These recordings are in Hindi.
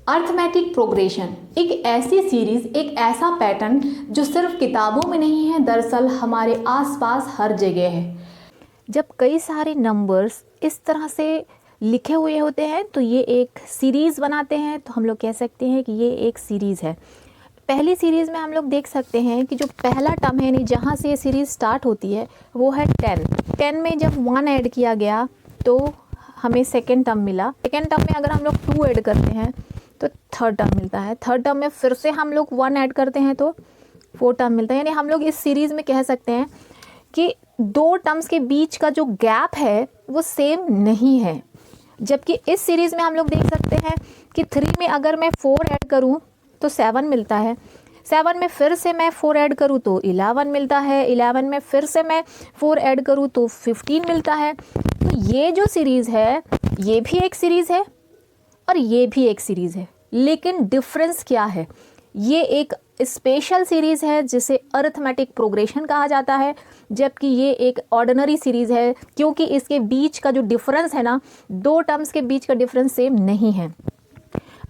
अर्थमेटिक प्रोग्रेशन एक ऐसी सीरीज, एक ऐसा पैटर्न जो सिर्फ किताबों में नहीं है, दरअसल हमारे आसपास हर जगह है। जब कई सारे नंबर्स इस तरह से लिखे हुए होते हैं तो ये एक सीरीज़ बनाते हैं, तो हम लोग कह सकते हैं कि ये एक सीरीज़ है। पहली सीरीज़ में हम लोग देख सकते हैं कि जो पहला टर्म है, यानी जहाँ से ये सीरीज़ स्टार्ट होती है, वो है 10। 10 में जब 1 ऐड किया गया तो हमें सेकेंड टर्म मिला। सेकेंड टर्म में अगर हम लोग 2 ऐड करते हैं तो थर्ड टर्म मिलता है। थर्ड टर्म में फिर से हम लोग 1 ऐड करते हैं तो 4 टर्म मिलता है। यानी हम लोग इस सीरीज़ में कह सकते हैं कि दो टर्म्स के बीच का जो गैप है वो सेम नहीं है। जबकि इस सीरीज़ में हम लोग देख सकते हैं कि 3 में अगर मैं 4 ऐड करूं तो 7 मिलता है। 7 में फिर से मैं 4 ऐड करूं तो 11 मिलता है। 11 में फिर से मैं 4 ऐड करूं तो 15 मिलता है। तो ये जो सीरीज़ है ये भी एक सीरीज़ है और ये भी एक सीरीज़ है, लेकिन डिफरेंस क्या है? ये एक स्पेशल सीरीज़ है जिसे अरिथमेटिक प्रोग्रेशन कहा जाता है, जबकि ये एक ऑर्डिनरी सीरीज़ है क्योंकि इसके बीच का जो डिफरेंस है ना, दो टर्म्स के बीच का डिफरेंस सेम नहीं है।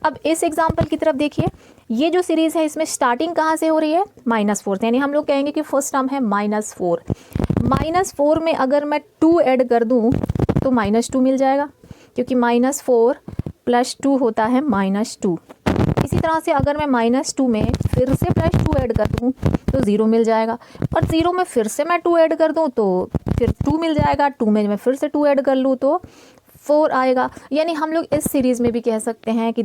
अब इस एग्जाम्पल की तरफ देखिए, ये जो सीरीज़ है इसमें स्टार्टिंग कहाँ से हो रही है? -4 से, यानी हम लोग कहेंगे कि फर्स्ट टर्म है -4। -4 में अगर मैं 2 ऐड कर दूँ तो -2 मिल जाएगा, क्योंकि -4 + 2 होता है -2। इसी तरह से अगर मैं -2 में फिर से +2 ऐड कर दूँ तो 0 मिल जाएगा, और 0 में फिर से मैं 2 ऐड कर दूँ तो फिर 2 मिल जाएगा। 2 में मैं फिर से 2 ऐड कर लूँ तो 4 आएगा। यानी हम लोग इस सीरीज़ में भी कह सकते हैं कि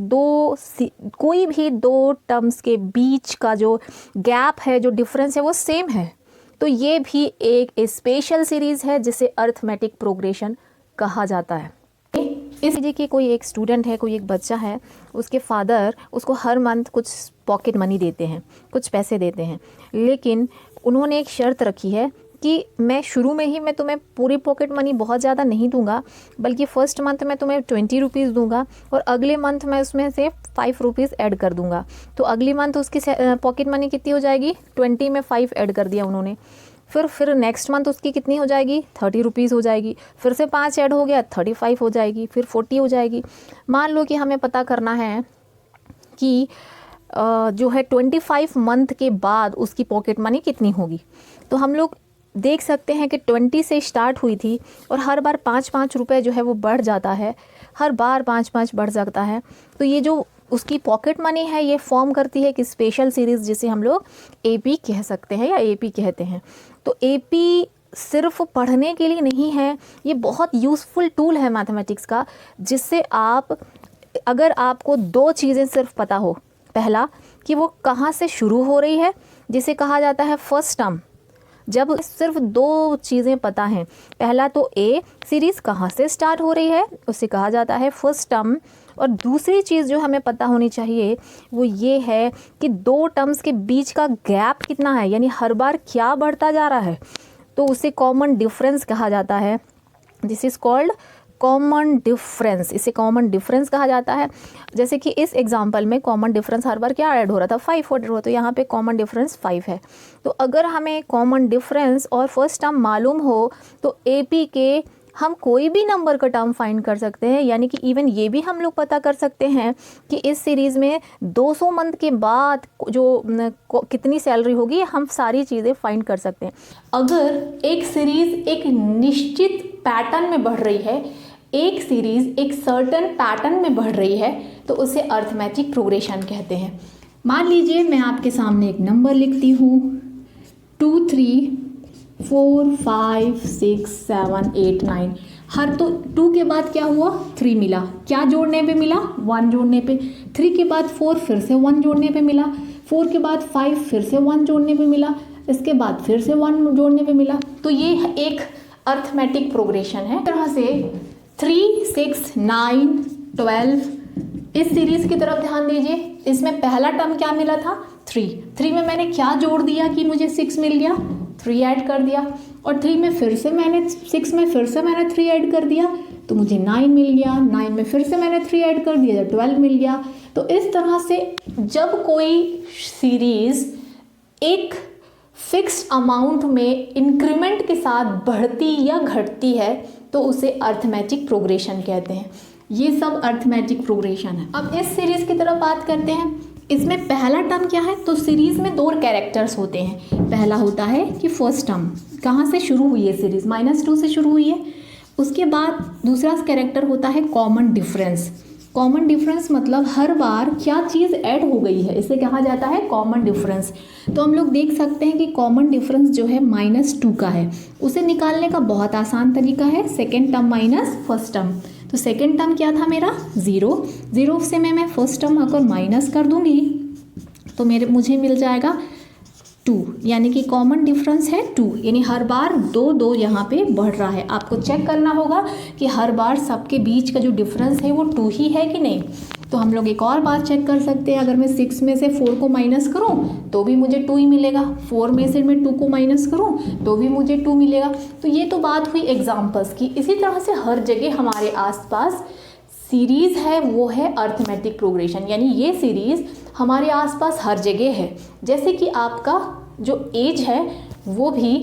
कोई भी दो टर्म्स के बीच का जो गैप है, जो डिफरेंस है, वो सेम है। तो ये भी एक स्पेशल सीरीज़ है जिसे अरिथमेटिक प्रोग्रेशन कहा जाता है। इस लीजिए कि कोई एक स्टूडेंट है, कोई एक बच्चा है, उसके फादर उसको हर मंथ कुछ पॉकेट मनी देते हैं, कुछ पैसे देते हैं, लेकिन उन्होंने एक शर्त रखी है कि मैं शुरू में ही मैं तुम्हें पूरी पॉकेट मनी बहुत ज़्यादा नहीं दूंगा, बल्कि फ़र्स्ट मंथ में तुम्हें 20 रुपीज़ दूंगा और अगले मंथ मैं उसमें से 5 रुपीज़ ऐड कर दूंगा। तो अगली मंथ उसकी पॉकेट मनी कितनी हो जाएगी? 20 में 5 ऐड कर दिया उन्होंने। फिर नेक्स्ट मंथ उसकी कितनी हो जाएगी? 30 रुपीज़ हो जाएगी। फिर से 5 ऐड हो गया, 35 हो जाएगी, फिर 40 हो जाएगी। मान लो कि हमें पता करना है कि जो है 25 मंथ के बाद उसकी पॉकेट मनी कितनी होगी। तो हम लोग देख सकते हैं कि 20 से स्टार्ट हुई थी और हर बार 5-5 रुपये जो है वो बढ़ जाता है, हर बार 5-5 बढ़ जाता है। तो ये जो उसकी पॉकेट मनी है ये फॉर्म करती है कि स्पेशल सीरीज़, जिसे हम लोग एपी कह सकते हैं या एपी कहते हैं। तो एपी सिर्फ पढ़ने के लिए नहीं है, ये बहुत यूज़फुल टूल है मैथमेटिक्स का, जिससे आप, अगर आपको दो चीज़ें सिर्फ पता हो, पहला कि वो कहाँ से शुरू हो रही है, जिसे कहा जाता है फर्स्ट टर्म। जब सिर्फ दो चीज़ें पता हैं, पहला तो ए सीरीज़ कहाँ से स्टार्ट हो रही है, उसे कहा जाता है फर्स्ट टर्म, और दूसरी चीज़ जो हमें पता होनी चाहिए वो ये है कि दो टर्म्स के बीच का गैप कितना है, यानी हर बार क्या बढ़ता जा रहा है, तो उसे कॉमन डिफरेंस कहा जाता है। This is called common difference, इसे कॉमन डिफरेंस कहा जाता है। जैसे कि इस एग्जांपल में कॉमन डिफरेंस हर बार क्या ऐड हो रहा था? 5 ऐड हो रहा था, तो यहाँ पे कॉमन डिफरेंस 5 है। तो अगर हमें कॉमन डिफरेंस और फर्स्ट टर्म मालूम हो तो एपी के हम कोई भी नंबर का टर्म फाइंड कर सकते हैं। यानी कि इवन ये भी हम लोग पता कर सकते हैं कि इस सीरीज़ में 200 मंथ के बाद जो कितनी सैलरी होगी, हम सारी चीज़ें फाइंड कर सकते हैं। अगर एक सीरीज़ एक निश्चित पैटर्न में बढ़ रही है, एक सीरीज़ एक सर्टेन पैटर्न में बढ़ रही है, तो उसे अरिथमेटिक प्रोग्रेशन कहते हैं। मान लीजिए मैं आपके सामने एक नंबर लिखती हूँ 2 3 4 5 6 7 8 9। हर तो 2 के बाद क्या हुआ? 3 मिला। क्या जोड़ने पे मिला? 1 जोड़ने पे। 3 के बाद 4 फिर से 1 जोड़ने पे मिला। 4 के बाद 5 फिर से 1 जोड़ने पे मिला। इसके बाद फिर से 1 जोड़ने पे मिला। तो ये एक अरिथमेटिक प्रोग्रेशन है। इस तरह से 3 6 9 12 इस सीरीज़ की तरफ ध्यान दीजिए। इसमें पहला टर्म क्या मिला था? 3 में मैंने क्या जोड़ दिया कि मुझे 6 मिल गया? 3 ऐड कर दिया। और 3 में फिर से मैंने 6 में फिर से मैंने 3 ऐड कर दिया तो मुझे 9 मिल गया। 9 में फिर से मैंने 3 ऐड कर दिया तो 12 मिल गया। तो इस तरह से जब कोई सीरीज़ एक फिक्स्ड अमाउंट में इंक्रीमेंट के साथ बढ़ती या घटती है तो उसे अरिथमेटिक प्रोग्रेशन कहते हैं। ये सब अर्थमेटिक प्रोग्रेशन है। अब इस सीरीज़ की तरफ बात करते हैं। इसमें पहला टर्म क्या है, तो सीरीज़ में 2 कैरेक्टर्स होते हैं। पहला होता है कि फर्स्ट टर्म कहाँ से शुरू हुई है, सीरीज़ -2 से शुरू हुई है। उसके बाद दूसरा कैरेक्टर होता है कॉमन डिफरेंस। कॉमन डिफरेंस मतलब हर बार क्या चीज़ ऐड हो गई है, इसे कहा जाता है कॉमन डिफरेंस। तो हम लोग देख सकते हैं कि कॉमन डिफरेंस जो है -2 का है, उसे निकालने का बहुत आसान तरीका है, second term minus first term. तो सेकेंड टर्म क्या था मेरा 0 से मैं फर्स्ट टर्म अगर माइनस कर दूंगी तो मुझे मिल जाएगा 2, यानी कि कॉमन डिफरेंस है 2, यानी हर बार 2 यहाँ पे बढ़ रहा है। आपको चेक करना होगा कि हर बार सबके बीच का जो डिफरेंस है वो 2 ही है कि नहीं। तो हम लोग एक और बात चेक कर सकते हैं, अगर मैं 6 में से 4 को माइनस करूं तो भी मुझे 2 ही मिलेगा, 4 में से मैं 2 को माइनस करूं तो भी मुझे 2 मिलेगा। तो ये तो बात हुई एग्जाम्पल्स की। इसी तरह से हर जगह हमारे आसपास सीरीज़ है वो है अर्थमेटिक प्रोग्रेशन, यानी ये सीरीज़ हमारे आसपास हर जगह है। जैसे कि आपका जो एज है वो भी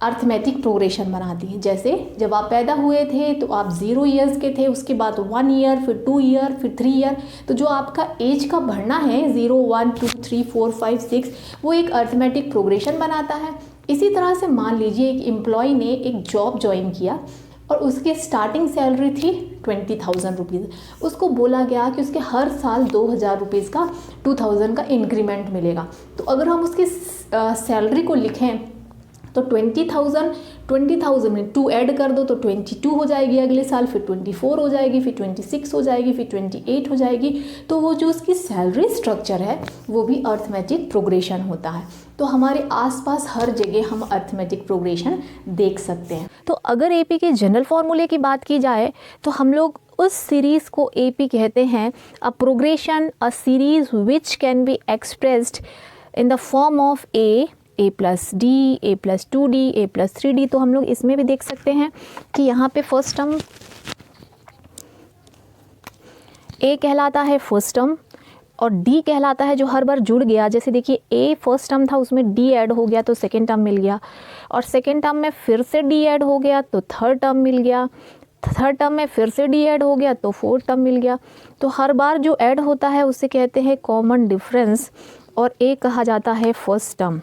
अर्थमेटिक प्रोग्रेशन बनाती है। जैसे जब आप पैदा हुए थे तो आप 0 ईयर्स के थे, उसके बाद 1 ईयर, फिर 2 ईयर, फिर 3 ईयर। तो जो आपका एज का बढ़ना है 0, 1, 2, 3, 4, 5, 6 वो एक अर्थमेटिक प्रोग्रेशन बनाता है। इसी तरह से मान लीजिए एक एम्प्लॉय ने एक जॉब ज्वाइन किया और उसकी स्टार्टिंग सैलरी थी 20,000 रुपीज़। उसको बोला गया कि उसके हर साल 2,000 रुपीज़ का 2,000 का इंक्रीमेंट मिलेगा। तो अगर हम उसकी सैलरी को लिखें तो 20,000 में 2 ऐड कर दो तो 22 हो जाएगी अगले साल, फिर 24 हो जाएगी, फिर 26 हो जाएगी, फिर 28 हो जाएगी। तो वो जो उसकी सैलरी स्ट्रक्चर है वो भी अर्थमेटिक प्रोग्रेशन होता है। तो हमारे आसपास हर जगह हम अर्थमेटिक प्रोग्रेशन देख सकते हैं। तो अगर एपी के जनरल फॉर्मूले की बात की जाए तो हम लोग उस सीरीज़ को एपी कहते हैं, a progression, a series which can be expressed in the form of a plus d, a plus 2d, a plus 3d। तो हम लोग इसमें भी देख सकते हैं कि यहाँ पे फर्स्ट टर्म a कहलाता है फर्स्ट टर्म और d कहलाता है जो हर बार जुड़ गया। जैसे देखिए a फर्स्ट टर्म था, उसमें d ऐड हो गया तो सेकेंड टर्म मिल गया, और सेकेंड टर्म में फिर से d ऐड हो गया तो थर्ड टर्म मिल गया, थर्ड टर्म में फिर से d ऐड हो गया तो फोर्थ टर्म मिल गया। तो हर बार जो ऐड होता है उसे कहते हैं कॉमन डिफरेंस और a कहा जाता है फर्स्ट टर्म।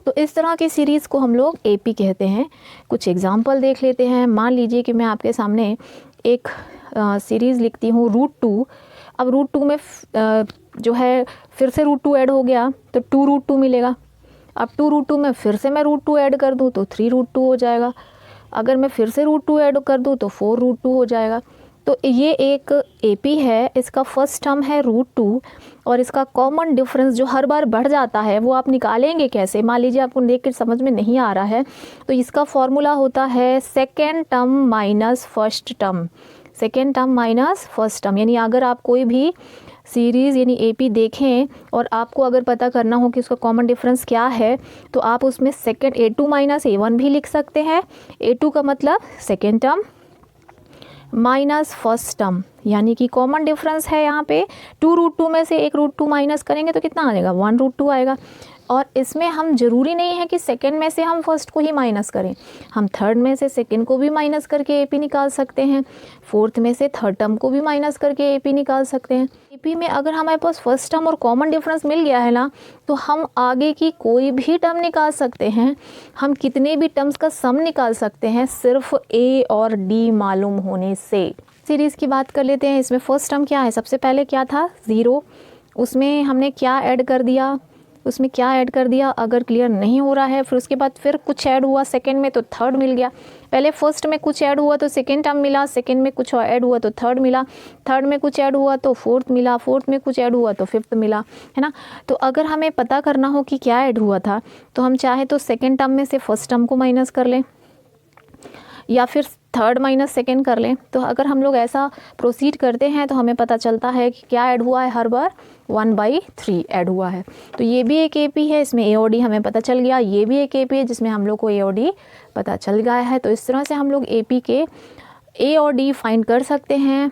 तो इस तरह की सीरीज़ को हम लोग एपी कहते हैं। कुछ एग्जाम्पल देख लेते हैं। मान लीजिए कि मैं आपके सामने एक सीरीज़ लिखती हूँ √2। अब √2 में जो है फिर से √2 ऐड हो गया तो 2√2 मिलेगा। अब 2√2 में फिर से मैं √2 ऐड कर दूँ तो 3√2 हो जाएगा। अगर मैं फिर से √2 ऐड कर दूँ तो 4√2 हो जाएगा। तो ये एक एपी है, इसका फर्स्ट टर्म है √2 और इसका कॉमन डिफरेंस जो हर बार बढ़ जाता है वो आप निकालेंगे कैसे। मान लीजिए आपको देख कर समझ में नहीं आ रहा है तो इसका फॉर्मूला होता है second term minus first term, second term minus first term. यानी अगर आप कोई भी सीरीज़ यानी एपी देखें और आपको अगर पता करना हो कि उसका कॉमन डिफरेंस क्या है तो आप उसमें सेकेंड a2 माइनस a1 भी लिख सकते हैं। a2 का मतलब second term minus first term, यानी कि कॉमन डिफरेंस है यहाँ पे 2√2 में से एक √2 माइनस करेंगे तो कितना आ जाएगा 1√2 आएगा। और इसमें हम ज़रूरी नहीं है कि सेकंड में से हम फर्स्ट को ही माइनस करें, हम थर्ड में से सेकंड को भी माइनस करके एपी निकाल सकते हैं, फोर्थ में से थर्ड टर्म को भी माइनस करके एपी निकाल सकते हैं। एपी में अगर हमारे पास फर्स्ट टर्म और कॉमन डिफरेंस मिल गया है ना तो हम आगे की कोई भी टर्म निकाल सकते हैं, हम कितने भी टर्म्स का सम निकाल सकते हैं सिर्फ ए और डी मालूम होने से। सीरीज़ की बात कर लेते हैं। इसमें फर्स्ट टर्म क्या है, सबसे पहले क्या था 0, उसमें हमने क्या ऐड कर दिया, उसमें क्या ऐड कर दिया अगर क्लियर नहीं हो रहा है। फिर उसके बाद फिर कुछ ऐड हुआ सेकंड में तो थर्ड मिल गया। पहले फर्स्ट में कुछ ऐड हुआ तो सेकंड टर्म मिला, सेकंड में कुछ ऐड हुआ तो थर्ड मिला, थर्ड में कुछ ऐड हुआ तो फोर्थ मिला, फोर्थ में कुछ ऐड हुआ तो फिफ्थ मिला, है ना। तो अगर हमें पता करना हो कि क्या ऐड हुआ था तो हम चाहे तो सेकेंड टर्म में से फर्स्ट टर्म को माइनस कर लें या फिर थर्ड माइनस सेकेंड कर लें। तो अगर हम लोग ऐसा प्रोसीड करते हैं तो हमें पता चलता है कि क्या ऐड हुआ है, हर बार 1/3 ऐड हुआ है। तो ये भी एक एपी है, इसमें ए और डी हमें पता चल गया। ये भी एक एपी है जिसमें हम लोग को ए और डी पता चल गया है। तो इस तरह से हम लोग एपी के ए और डी फाइंड कर सकते हैं।